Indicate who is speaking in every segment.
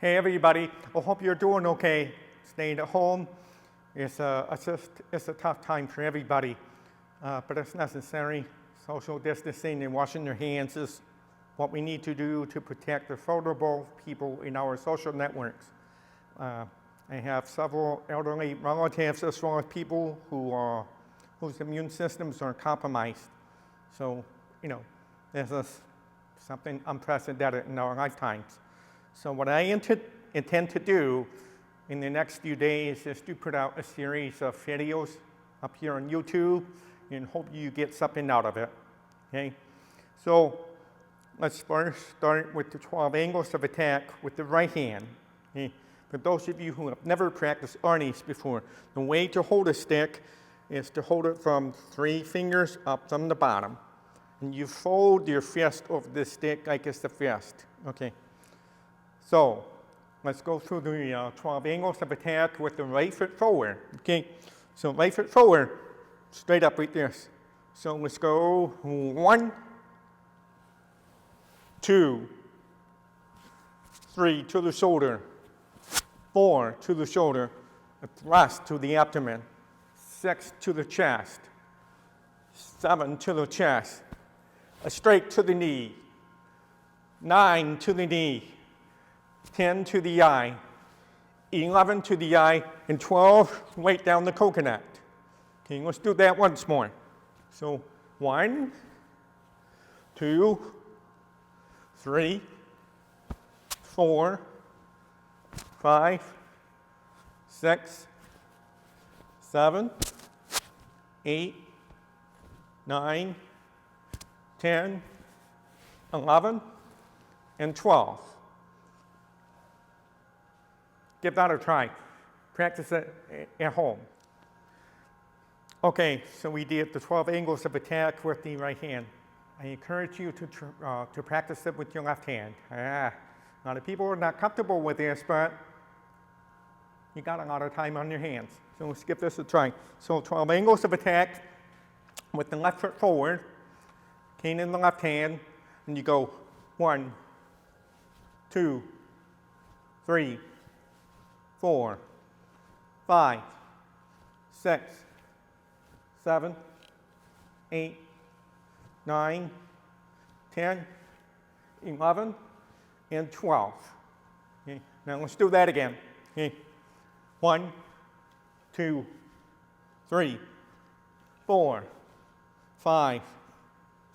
Speaker 1: Hey everybody, I hope you're doing okay. Staying at home is it's a tough time for everybody, but it's necessary. Social distancing and washing your hands is what we need to do to protect the vulnerable people in our social networks. I have several elderly relatives as well as people whose immune systems are compromised. So, this is something unprecedented in our lifetimes. So what I intend to do in the next few days is to put out a series of videos up here on YouTube and hope you get something out of it, okay? So let's first start with the 12 angles of attack with the right hand. Okay? For those of you who have never practiced Arnis before, the way to hold a stick is to hold it from 3 fingers up from the bottom. And you fold your fist over the stick like it's the fist, okay? So let's go through the 12 angles of attack with the right foot forward, okay? So right foot forward, straight up like this. So let's go 1, 2, 3 to the shoulder, 4 to the shoulder, a thrust to the abdomen, 6 to the chest, 7 to the chest, a straight to the knee, 9 to the knee, 10 to the eye, 11 to the eye, and 12 right down the coconut. Okay, let's do that once more. So 1, 2, 3, 4, 5, 6, 7, 8, 9, 10, 11, and 12. Give that a try. Practice it at home. Okay, so we did the 12 angles of attack with the right hand. I encourage you to practice it with your left hand. A lot of people are not comfortable with this, but you got a lot of time on your hands. So let's give this a try. So 12 angles of attack with the left foot forward, cane in the left hand, and you go 1, 2, 3, 4, 5, 6, 7, 8, 9, 10, 11, and 12. Okay. Now let's do that again. Okay. 1, 2, 3, 4, 5,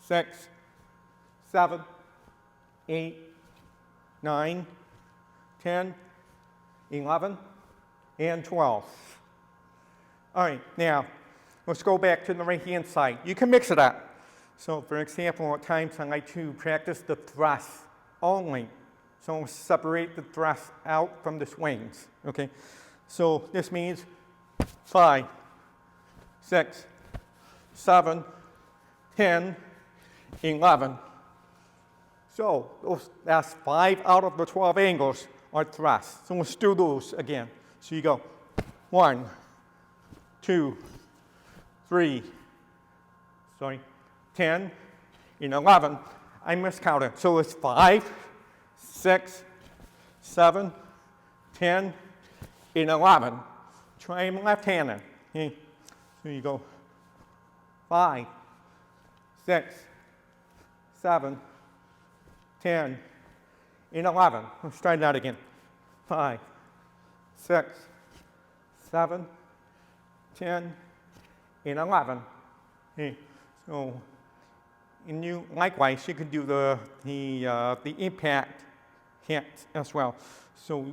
Speaker 1: 6, 7, 8, 9, 10, 11, and 12. All right, now let's go back to the right hand side. You can mix it up. So for example, at times I like to practice the thrust only. So separate the thrust out from the swings, okay? So this means 5, 6, 7, 10, 11. So that's 5 out of the 12 angles are thrusts. So let's do those again. So you go 1, 2, 3, 10, and 11. I miscounted. So it's 5, 6, 7, 10, and 11. Try them left-handed. Okay. So you go 5, 6, 7, 10, and 11. Let's try that again. 5, 6, 7, 10, and 11. Okay. So, and you likewise you can do the impact hit as well. So,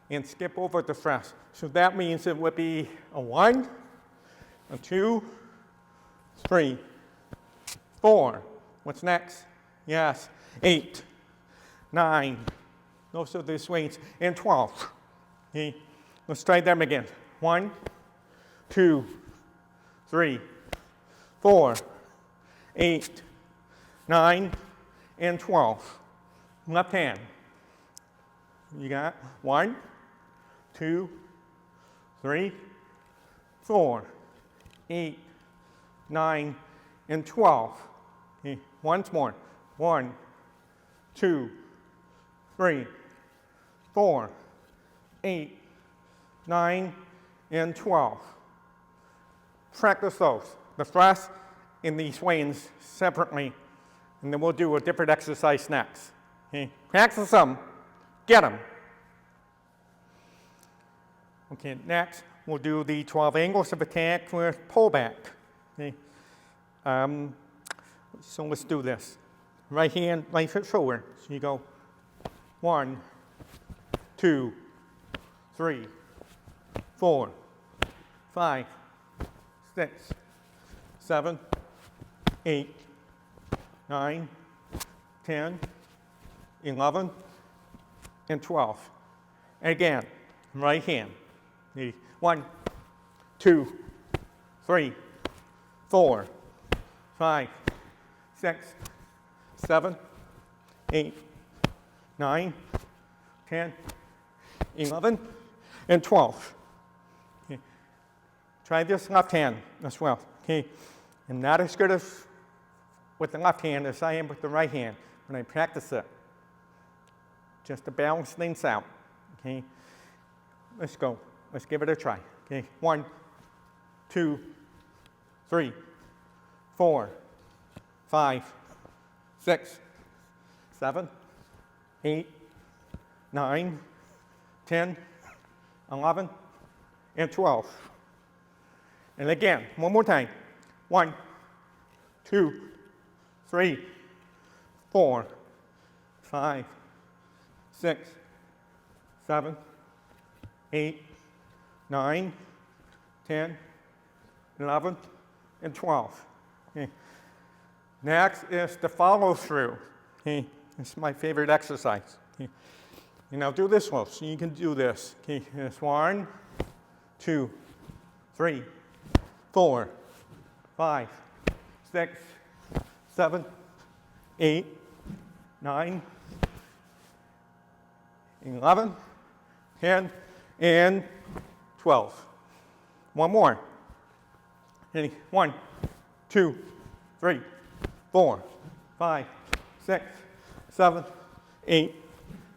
Speaker 1: and skip over the thrust. So that means it would be a 1, a 2, 3, 4. What's next? Yes, 8, 9. Those are the swings, and 12. Okay, let's try them again. 1, 2, 3, 4, 8, 9, and 12. Left hand. You got 1, 2, 3, 4, 8, 9, and 12. Okay, once more. 1, 2, 3, 4, 8, 9, and 12. Practice those, the thrust and the swings separately, and then we'll do a different exercise next. Okay? Practice them, get them. Okay, next we'll do the 12 angles of attack with pullback. Okay? So let's do this. Right hand, right foot forward. So you go 1, 2, 3, 4, 5, 6, 7, 8, 9, 10, 11, and 12. And again, right hand. 1, 2, 3, 4, 5, 6, 7, 8, 9, 10, 11, and 12. Okay. Try this left hand as well. Okay. I'm not as good as with the left hand as I am with the right hand when I practice it. Just to balance things out. Okay. Let's go. Let's give it a try. Okay. 1, 2, 3, 4, 5, 6, 7, 8, 9, 10, 11, and 12. And again, one more time. 1, 2, 3, 4, 5, 6, 7, 8, 9, 10, 11, and 12. Okay. Next is the follow through. Okay. It's my favorite exercise. Okay. And I'll do this one, so you can do this. Okay. It's 1, 2, 3, 4, 5, 6, 7, 8, 9, 11, 10, and 12. One more. 1, 2, 3, 4, 5, 6, 7, 8,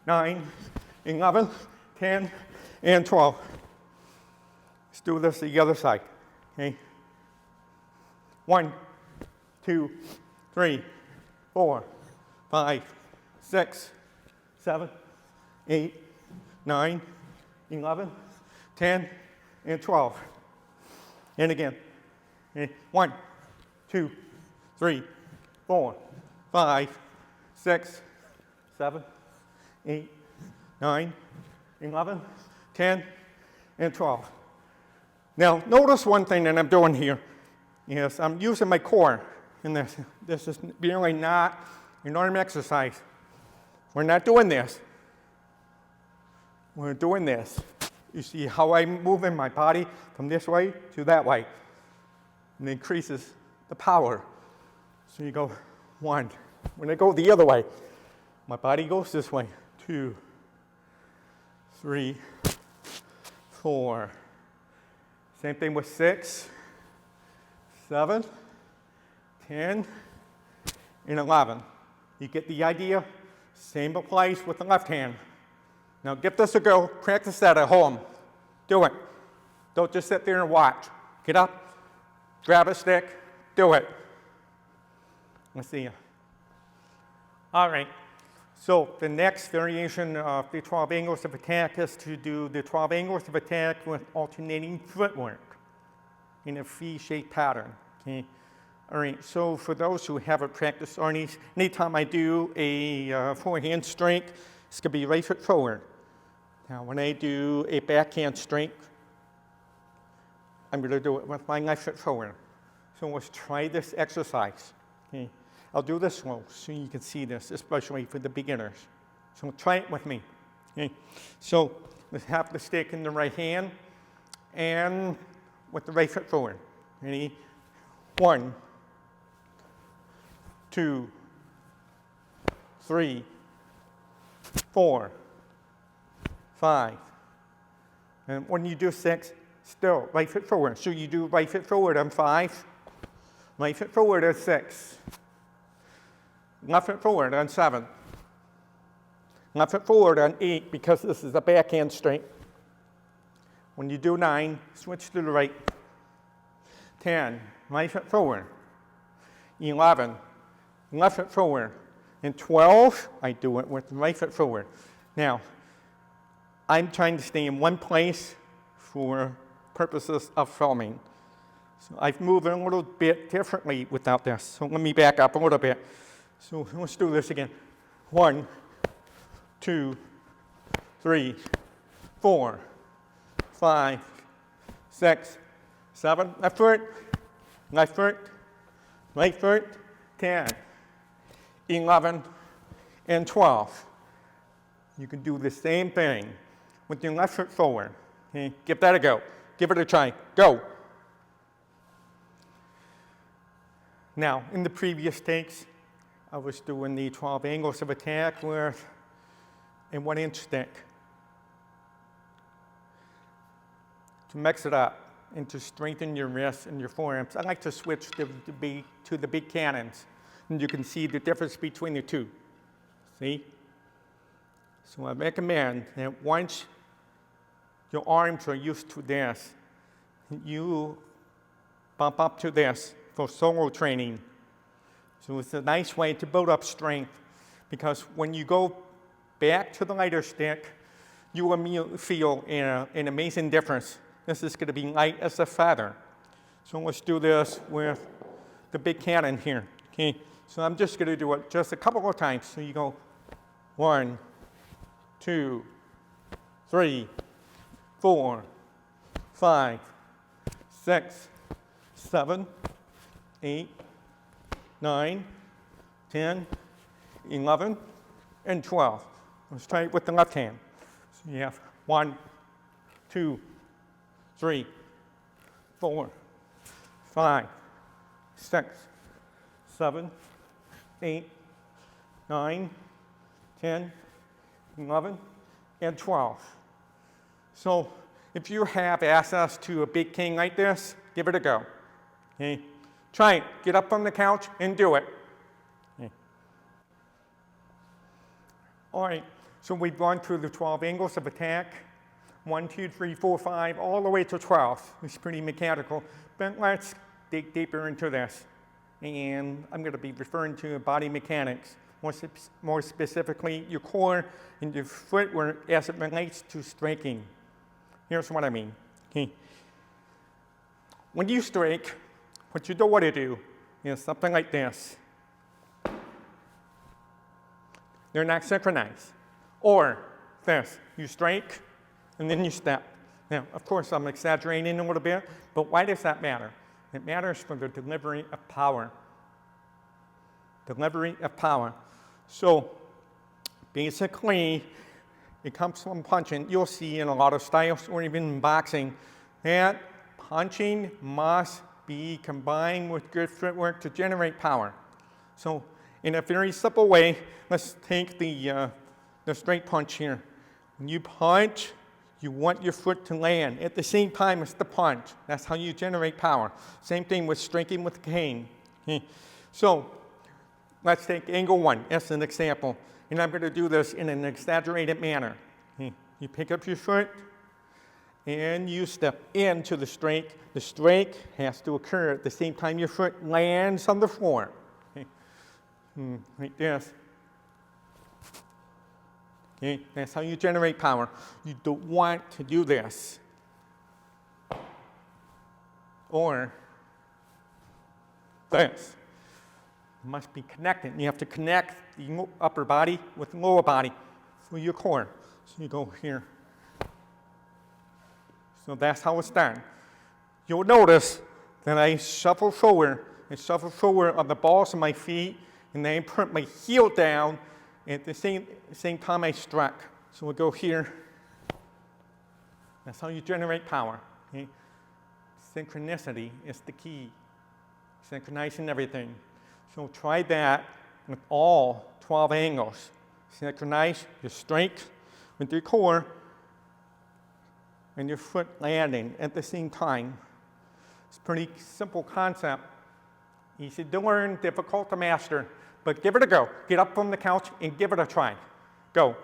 Speaker 1: 9, 11, 10, and 12. Let's do this the other side. Okay. 1, 2, 3, 4, 5, 6, 7, 8, 9, 11, 10, and 12. And again. Okay. 1, 2, 3, 4, 5, 6, 7, 8, 9, 11, 10, and 12. Now, notice one thing that I'm doing here is I'm using my core in this. This is really not an arm exercise. We're not doing this. We're doing this. You see how I'm moving my body from this way to that way. And it increases the power. So you go 1. When I go the other way, my body goes this way. 2, 3, 4. Same thing with 6, 7, 10, and 11. You get the idea? Same applies with the left hand. Now give this a go. Practice that at home. Do it. Don't just sit there and watch. Get up, grab a stick, do it. Let's see you. All right. So the next variation of the 12 angles of attack is to do the 12 angles of attack with alternating footwork in a V-shaped pattern. Okay. All right. So for those who haven't practiced Arnis, anytime I do a forehand strike, it's going to be right foot forward. Now when I do a backhand strike, I'm going to do it with my left foot forward. So let's try this exercise. Okay. I'll do this slow so you can see this, especially for the beginners. So try it with me. Okay. So let's have the stick in the right hand and with the right foot forward. Ready? 1, 2, 3, 4, 5. And when you do 6, still right foot forward. So you do right foot forward on 5, right foot forward on 6. Left foot forward on 7. Left foot forward on 8 because this is a backhand straight. When you do 9, switch to the right. 10, right foot forward. 11, left foot forward. And 12, I do it with right foot forward. Now, I'm trying to stay in one place for purposes of filming. So I've moved a little bit differently without this. So let me back up a little bit. So let's do this again. 1, 2, 3, 4, 5, 6, 7. Left foot, right foot, 10, 11, and 12. You can do the same thing with your left foot forward. Okay? Give that a go. Give it a try. Go. Now, in the previous takes, I was doing the 12 angles of attack with a 1-inch stick. To mix it up and to strengthen your wrists and your forearms, I like to switch to the big cannons. And you can see the difference between the two. See? So I recommend that once your arms are used to this, you bump up to this for solo training. So it's a nice way to build up strength, because when you go back to the lighter stick, you will feel an amazing difference. This is going to be light as a feather. So let's do this with the big cannon here. Okay? So I'm just going to do it just a couple of times. So you go 1, 2, 3, 4, 5, 6, 7, 8, 9, 10, 11, and 12. Let's try it with the left hand. So you have 1, 2, 3, 4, 5, 6, 7, 8, 9, 10, 11, and 12. So if you have access to a big king like this, give it a go. Okay? Try it. Get up on the couch and do it. Okay. All right, so we've gone through the 12 angles of attack. 1, 2, 3, 4, 5, all the way to 12. It's pretty mechanical, but let's dig deeper into this. And I'm going to be referring to body mechanics, more specifically your core and your footwork as it relates to striking. Here's what I mean. Okay. When you strike, what you don't want to do is something like this. They're not synchronized. Or this, you strike and then you step. Now, of course, I'm exaggerating a little bit, but why does that matter? It matters for the delivery of power. Delivery of power. So basically, it comes from punching. You'll see in a lot of styles, or even in boxing, that punching must be combined with good footwork to generate power. So in a very simple way, let's take the straight punch here. When you punch, you want your foot to land at the same time as the punch. That's how you generate power. Same thing with striking with the cane. Okay. So let's take angle 1 as an example. And I'm going to do this in an exaggerated manner. Okay. You pick up your foot and you step into the strike. The strike has to occur at the same time your foot lands on the floor. Okay. Like this. Okay, that's how you generate power. You don't want to do this. Or this. It must be connected. You have to connect the upper body with the lower body through your core. So you go here. So that's how it's done. You'll notice that I shuffle forward on the balls of my feet, and then I put my heel down at the same time I struck. So we'll go here. That's how you generate power. Okay? Synchronicity is the key. Synchronizing everything. So try that with all 12 angles. Synchronize your strength with your core and your foot landing at the same time. It's a pretty simple concept. Easy to learn, difficult to master. But give it a go. Get up from the couch and give it a try. Go.